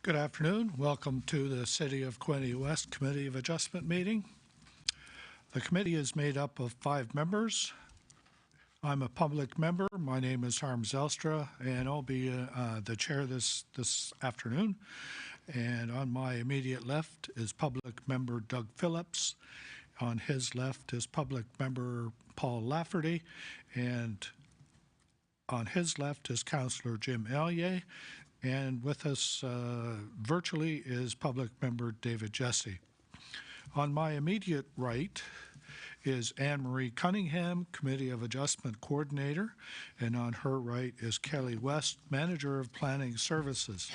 Good afternoon. Welcome to the City of Quinte West Committee of Adjustment meeting. The committee is made up of 5 members. I'm a public member. My name is Harm Zelstra, and I'll be the chair this afternoon. And on my immediate left is public member Doug Phillips. On his left is public member Paul Lafferty, and on his left is Councillor Jim Ellier. And with us virtually is public member David Jesse. On my immediate right is Anne-Marie Cunningham, Committee of Adjustment Coordinator, and on her right is Kelly West, Manager of Planning Services.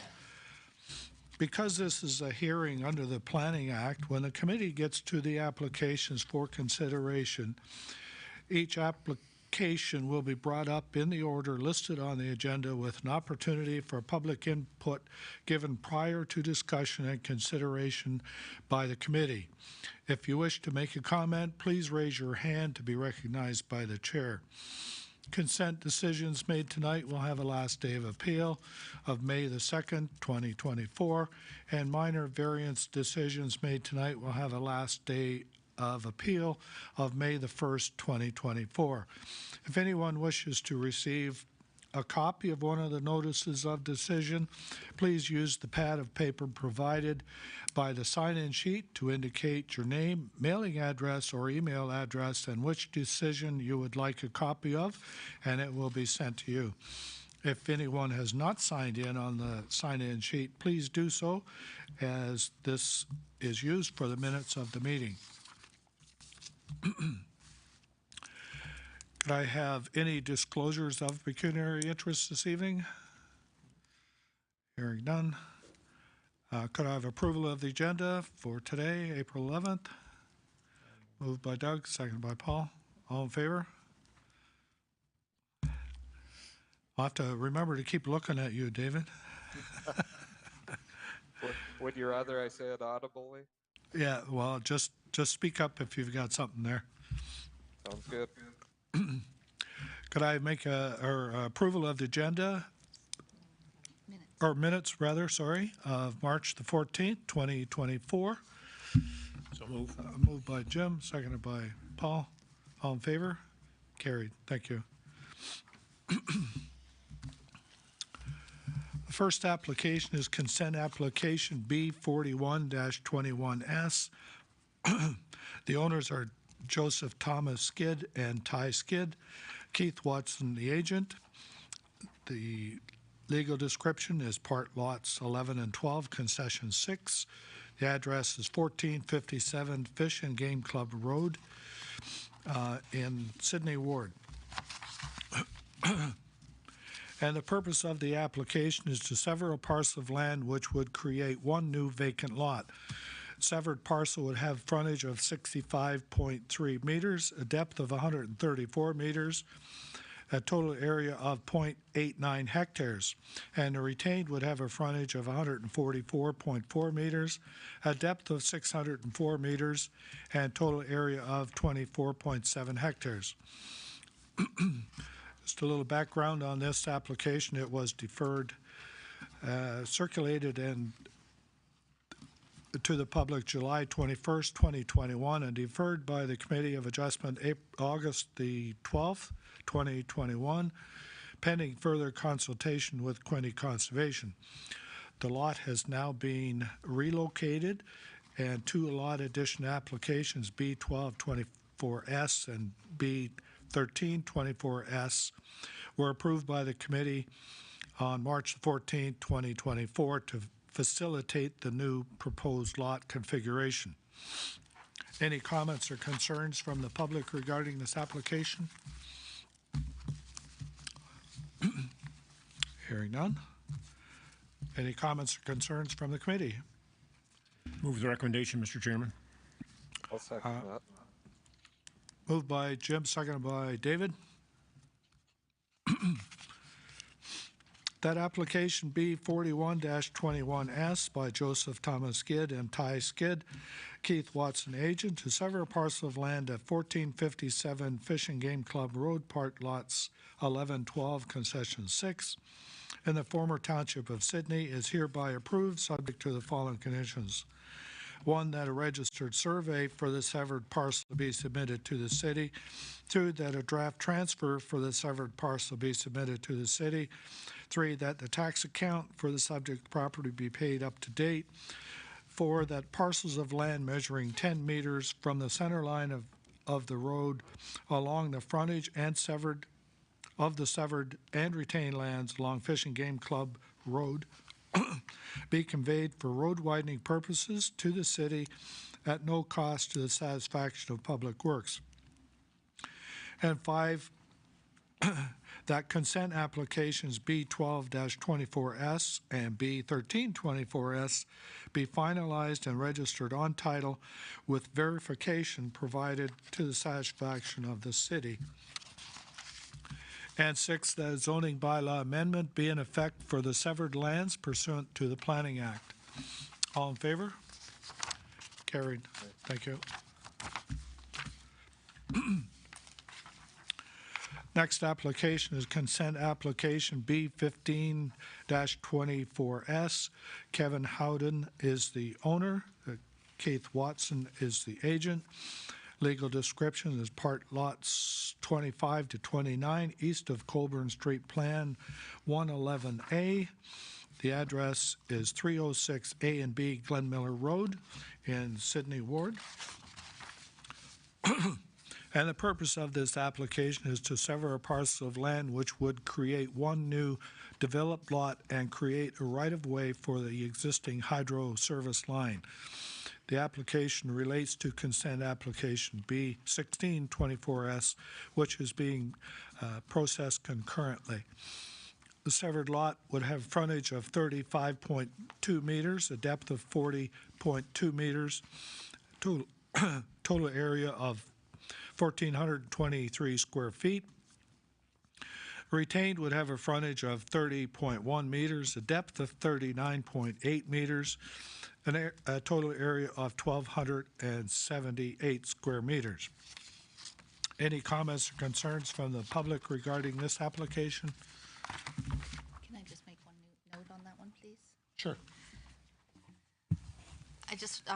Because this is a hearing under the Planning Act, when the committee gets to the applications for consideration, each application will be brought up in the order listed on the agenda with an opportunity for public input given prior to discussion and consideration by the committee. If you wish to make a comment, please raise your hand to be recognized by the chair. Consent decisions made tonight will have a last day of appeal of May the 2nd, 2024, and minor variance decisions made tonight will have a last day of appeal of May the 1st, 2024. If anyone wishes to receive a copy of one of the notices of decision, please use the pad of paper provided by the sign-in sheet to indicate your name, mailing address, or email address and which decision you would like a copy of, and it will be sent to you. If anyone has not signed in on the sign-in sheet, please do so, as this is used for the minutes of the meeting. Could I have any disclosures of pecuniary interest this evening? Hearing none. Could I have approval of the agenda for today, April 11th? Moved by Doug, seconded by Paul. All in favor? I'll have to remember to keep looking at you, David. Would you rather I say it audibly? Yeah, well, just speak up if you've got something there. Sounds good. Could I make approval of the agenda? Minutes, of March the 14th, 2024. So moved. Moved by Jim, seconded by Paul. All in favor? Carried. Thank you. The first application is consent application B41-21S. The owners are Joseph Thomas Skid and Ty Skid, Keith Watson, the agent. The legal description is part lots 11 and 12, concession 6. The address is 1457 Fish and Game Club Road in Sydney Ward. And the purpose of the application is to sever a parcel of land which would create one new vacant lot. Severed parcel would have frontage of 65.3 meters, a depth of 134 meters, a total area of 0.89 hectares, and the retained would have a frontage of 144.4 meters, a depth of 604 meters, and total area of 24.7 hectares. Just a little background on this application. It was deferred, circulated and to the public July 21st, 2021, and deferred by the Committee of Adjustment August the 12th, 2021, pending further consultation with Quinte Conservation. The lot has now been relocated, and 2 lot addition applications, B1224S and B1324S, were approved by the committee on March 14, 2024 to facilitate the new proposed lot configuration. Any comments or concerns from the public regarding this application? Hearing none. Any comments or concerns from the committee? Move the recommendation, Mr. Chairman. I'll second that. Moved by Jim, seconded by David. That application B 41-21S by Joseph Thomas Skid and Ty Skid, Keith Watson agent, to sever a parcel of land at 1457 Fish and Game Club Road, part lots 11-12, concession 6, in the former township of Sydney, is hereby approved, subject to the following conditions. One, that a registered survey for the severed parcel be submitted to the city. Two, that a draft transfer for the severed parcel be submitted to the city. Three, that the tax account for the subject property be paid up to date. Four, that parcels of land measuring 10 meters from the center line of the road along the frontage and severed and retained lands along Fish and Game Club Road be conveyed for road widening purposes to the city at no cost to the satisfaction of Public Works. And five, that consent applications B12-24S and B1324S be finalized and registered on title with verification provided to the satisfaction of the city. And six, that a zoning bylaw amendment be in effect for the severed lands pursuant to the Planning Act. All in favor? Carried. Thank you. Next application is consent application B15-24S. Kevin Howden is the owner. Keith Watson is the agent. Legal description is part lots 25 to 29 east of Colburn Street Plan 111A. The address is 306 A and B Glen Miller Road in Sydney Ward. And the purpose of this application is to sever a parcel of land which would create one new developed lot and create a right-of-way for the existing hydro service line. The application relates to consent application B1624S, which is being processed concurrently. The severed lot would have frontage of 35.2 meters, a depth of 40.2 meters, total area of 1,423 square feet. Retained would have a frontage of 30.1 meters, a depth of 39.8 meters, and a total area of 1,278 square meters. Any comments or concerns from the public regarding this application? Can I just make one note on that one, please? Sure. I just,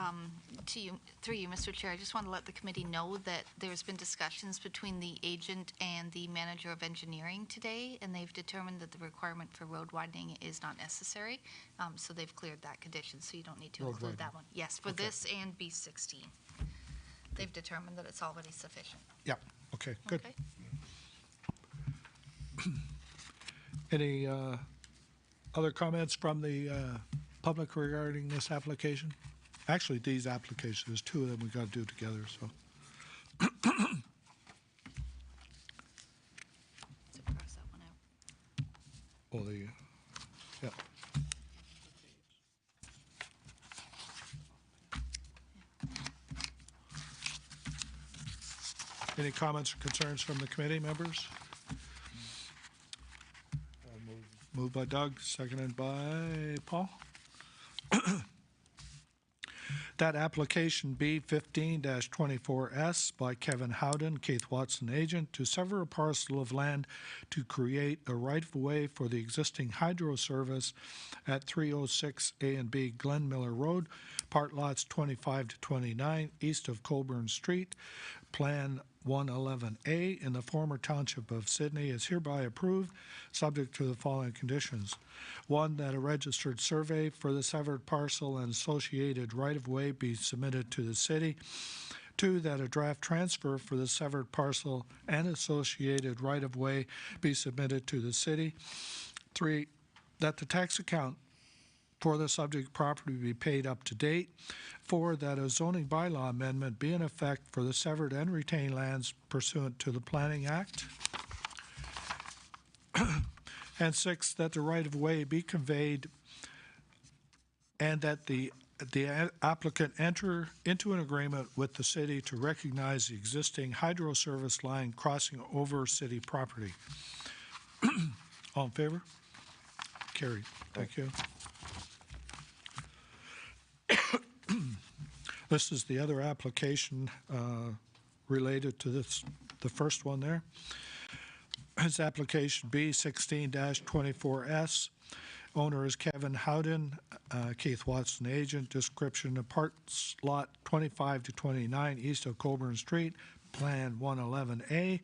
through you, Mr. Chair, I just want to let the committee know that there's been discussions between the agent and the manager of engineering today, and they've determined that the requirement for road widening is not necessary. So they've cleared that condition, so you don't need to include that one. Yes, for this and B16. They've determined that it's already sufficient. Yeah, okay, good. Okay. Any other comments from the public regarding this application? Actually, these applications, there's two of them we got to do together, so. So cross that one out. Oh, the, yeah. Any comments or concerns from the committee members? Moved by Doug, seconded by Paul. That application B15-24S by Kevin Howden, Keith Watson agent, to sever a parcel of land to create a right-of-way for the existing hydro service at 306 A and B Glen Miller Road, part lots 25 to 29 east of Colburn Street, Plan 111A in the former township of Sydney is hereby approved, subject to the following conditions. One, that a registered survey for the severed parcel and associated right-of-way be submitted to the city. Two, that a draft transfer for the severed parcel and associated right-of-way be submitted to the city. Three, that the tax account for the subject property be paid up to date. Four, that a zoning bylaw amendment be in effect for the severed and retained lands pursuant to the Planning Act. And six, that the right-of-way be conveyed and that the applicant enter into an agreement with the city to recognize the existing hydro service line crossing over city property. All in favor? Carried. Thank you. This is the other application related to this, the first one there. It's application B 16-24S. Owner is Kevin Howden, Keith Watson agent. Description of parts lot 25 to 29 east of Colburn Street, Plan 111A.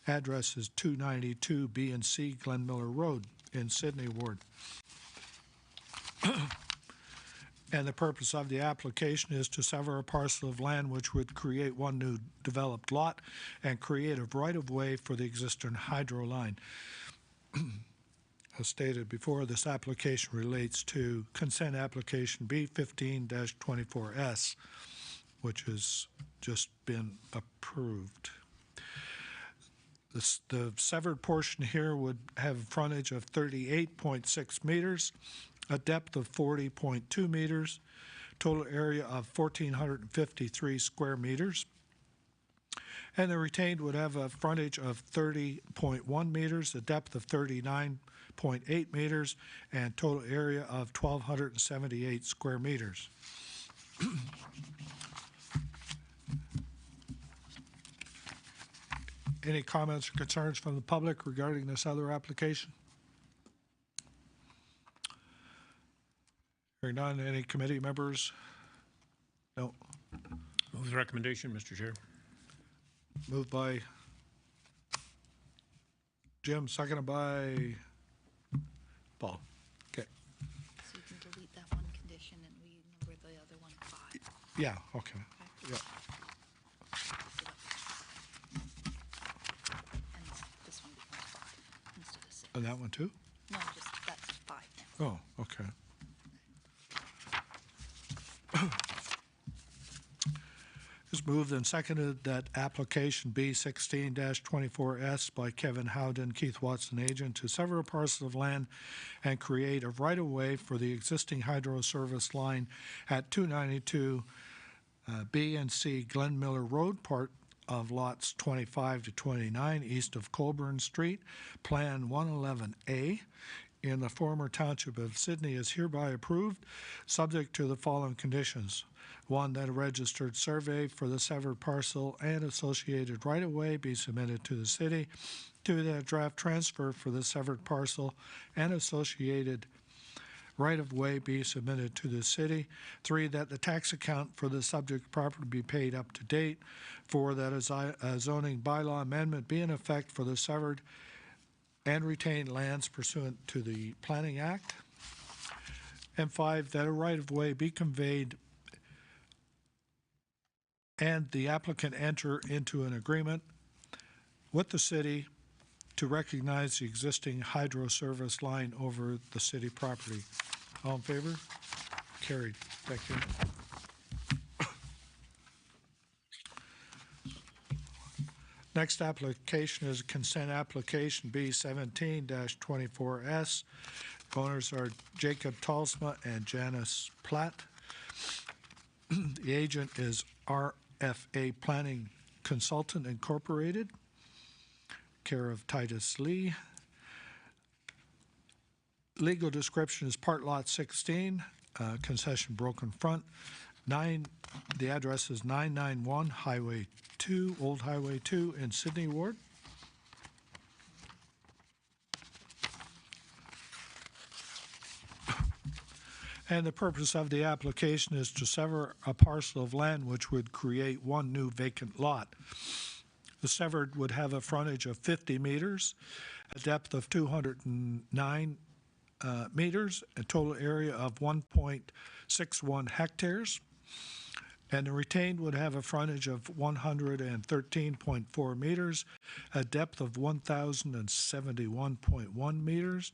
Address is 292 B and C Glen Miller Road in Sydney Ward. And the purpose of the application is to sever a parcel of land which would create one new developed lot and create a right-of-way for the existing hydro line. As stated before, this application relates to consent application B 15-24S, which has just been approved. The severed portion here would have a frontage of 38.6 meters, a depth of 40.2 meters, total area of 1,453 square meters. And the retained would have a frontage of 30.1 meters, a depth of 39.8 meters, and total area of 1,278 square meters. Any comments or concerns from the public regarding this other application? Hearing none, any committee members? No. Move the recommendation, Mr. Chair. Moved by Jim, seconded by Paul. Okay. So you can delete that one condition and renumber the other one 5. Yeah, okay. Yeah. And this one becomes 5 instead of 6. And that one too? No, just that's 5 now. Oh, okay. It's moved and seconded that application B 16-24S by Kevin Howden, Keith Watson agent, to sever a parcel of land and create a right-of-way for the existing hydro service line at 292 B and C Glen Miller Road, part of lots 25 to 29 east of Colburn Street, Plan 111A, in the former township of Sydney is hereby approved, subject to the following conditions. 1, that a registered survey for the severed parcel and associated right-of-way be submitted to the city. 2, that a draft transfer for the severed parcel and associated right-of-way be submitted to the city. 3, that the tax account for the subject property be paid up to date. 4, that a zoning bylaw amendment be in effect for the severed and retained lands pursuant to the Planning Act. And 5, that a right-of-way be conveyed and the applicant enter into an agreement with the city to recognize the existing hydro service line over the city property. All in favor? Carried. Thank you. Next application is consent application B 17-24S. Owners are Jacob Talsma and Janice Platt. The agent is RFA Planning Consultant Incorporated, care of Titus Lee. Legal description is part lot 16, concession broken front. The address is 991 Highway 2, Old Highway 2 in Sydney Ward. And the purpose of the application is to sever a parcel of land which would create one new vacant lot. The severed would have a frontage of 50 meters, a depth of 209 meters, a total area of 1.61 hectares. And the retained would have a frontage of 113.4 meters, a depth of 1,071.1 meters,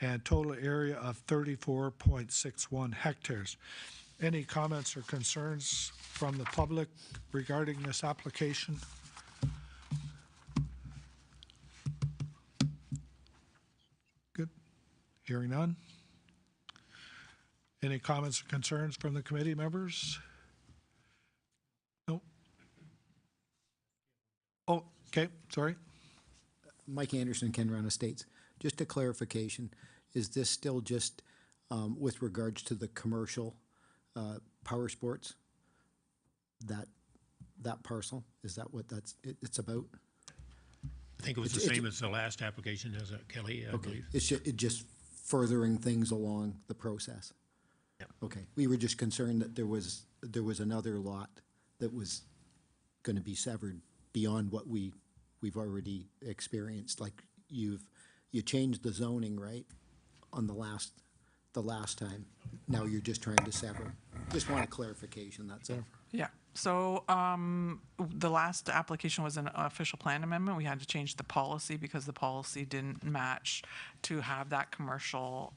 and total area of 34.61 hectares. Any comments or concerns from the public regarding this application? Good. Hearing none. Any comments or concerns from the committee members? No. Oh, okay, sorry. Mike Anderson, Kenron Estates. Just a clarification. is this still just with regards to the commercial power sports? That parcel, is that what it's about? I think it was the same as the last application, as Kelly, I believe. It's just furthering things along the process. Yep. Okay, we were just concerned that there was another lot that was going to be severed beyond what we've already experienced. Like you changed the zoning, right, on the last time. Now you're just trying to sever. Just want a clarification. That's all. Yeah, so the last application was an official plan amendment. We had to change the policy because the policy didn't match to have that commercial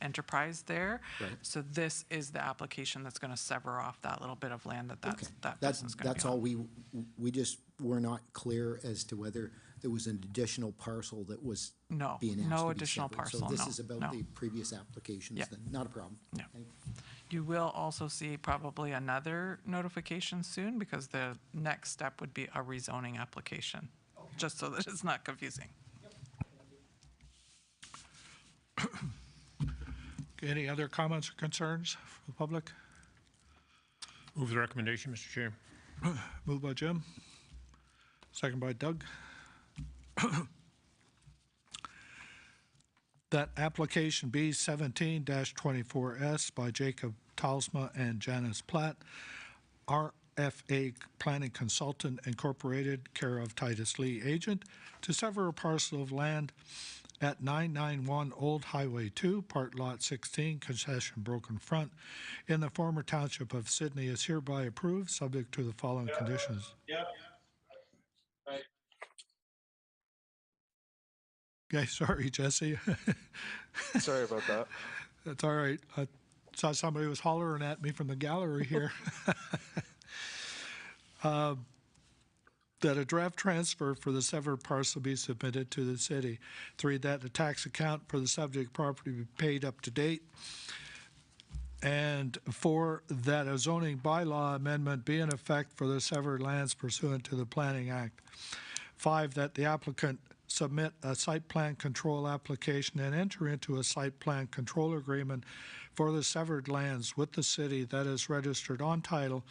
enterprise there. Right. So this is the application that's going to sever off that little bit of land that Okay, that business is going to be that's on. all. We just were not clear as to whether there was an additional parcel that was No, being asked no to be additional severed. parcel, So this no, is about no. the previous applications Yeah. then, not a problem. Yeah. Thank you. You will also see probably another notification soon because the next step would be a rezoning application, just so that it's not confusing. Any other comments or concerns from the public? Move the recommendation, Mr. Chair. Moved by Jim, second by Doug. That application B 17-24S by Jacob Talsma and Janice Platt, RFA Planning Consultant Incorporated, care of Titus Lee Agent, to sever a parcel of land at 991 Old Highway 2, Part Lot 16, concession broken front, in the former township of Sydney, is hereby approved, subject to the following conditions. Okay, sorry, Jesse. Sorry about that. That's all right. I saw somebody was hollering at me from the gallery here. That a draft transfer for the severed parcel be submitted to the city. 3, that the tax account for the subject property be paid up to date. And 4, that a zoning bylaw amendment be in effect for the severed lands pursuant to the Planning Act. 5, that the applicant submit a site plan control application and enter into a site plan control agreement for the severed lands with the city that is registered on title,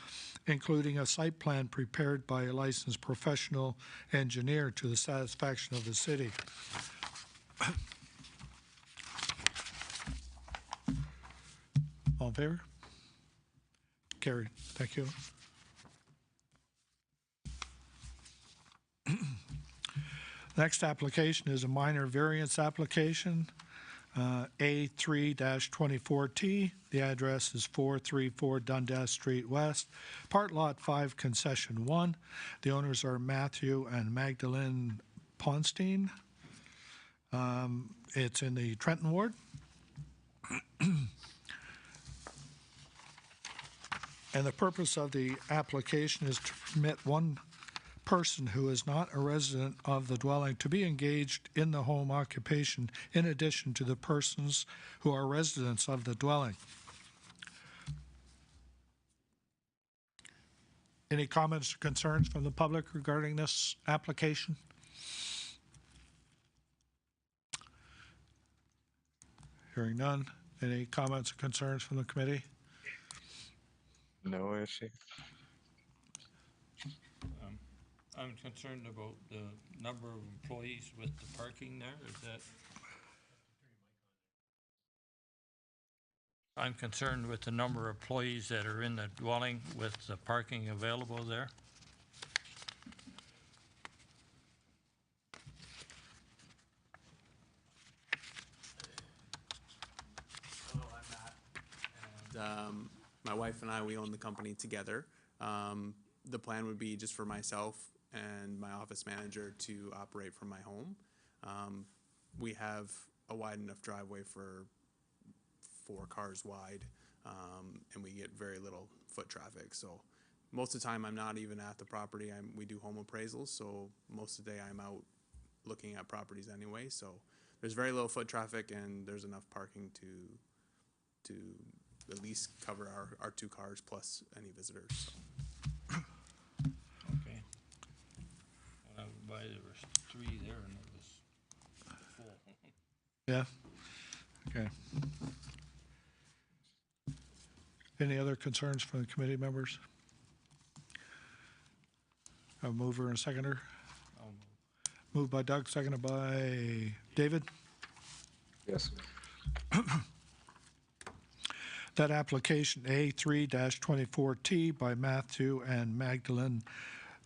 including a site plan prepared by a licensed professional engineer to the satisfaction of the city. All in favor? Carried. Thank you. Next application is a minor variance application, A3-24T. The address is 434 Dundas Street West, Part Lot 5, Concession 1. The owners are Matthew and Magdalene Ponstein. It's in the Trenton Ward. And the purpose of the application is to permit one person who is not a resident of the dwelling to be engaged in the home occupation in addition to the persons who are residents of the dwelling. Any comments or concerns from the public regarding this application? Hearing none. Any comments or concerns from the committee? No issue. I'm concerned about the number of employees with the parking there, is that? I'm concerned with the number of employees that are in the dwelling with the parking available there. Hello, I'm Matt, and my wife and I, we own the company together. The plan would be just for myself and my office manager to operate from my home. We have a wide enough driveway for 4 cars wide, and we get very little foot traffic. So most of the time I'm not even at the property. We do home appraisals, so most of the day I'm out looking at properties anyway. So there's very little foot traffic, and there's enough parking to at least cover our 2 cars plus any visitors. So. Okay. When I went by, there was 3 there and it was full. Yeah. Okay. Any other concerns from the committee members? A mover and a seconder? I'll move. Moved by Doug, seconded by David. Yes. That application A3-24T by Matthew and Magdalene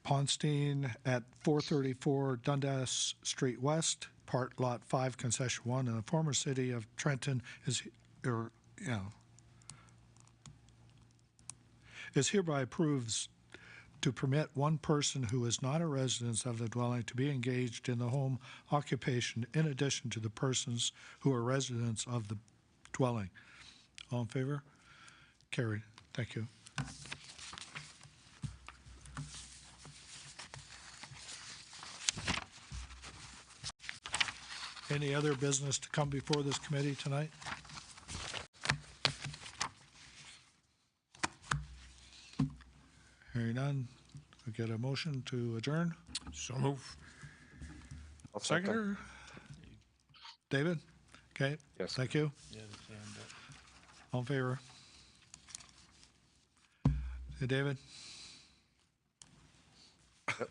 Ponstein at 434 Dundas Street West, Part Lot 5, Concession 1, in the former city of Trenton is hereby approves to permit one person who is not a resident of the dwelling to be engaged in the home occupation in addition to the persons who are residents of the dwelling. All in favor? Carried. Thank you. Any other business to come before this committee tonight? Hearing none, we get a motion to adjourn. So move. I'll second. Seconder? David? Okay. Yes. Thank you. Yeah, the same, but. All in favor? Hey, David? Yep.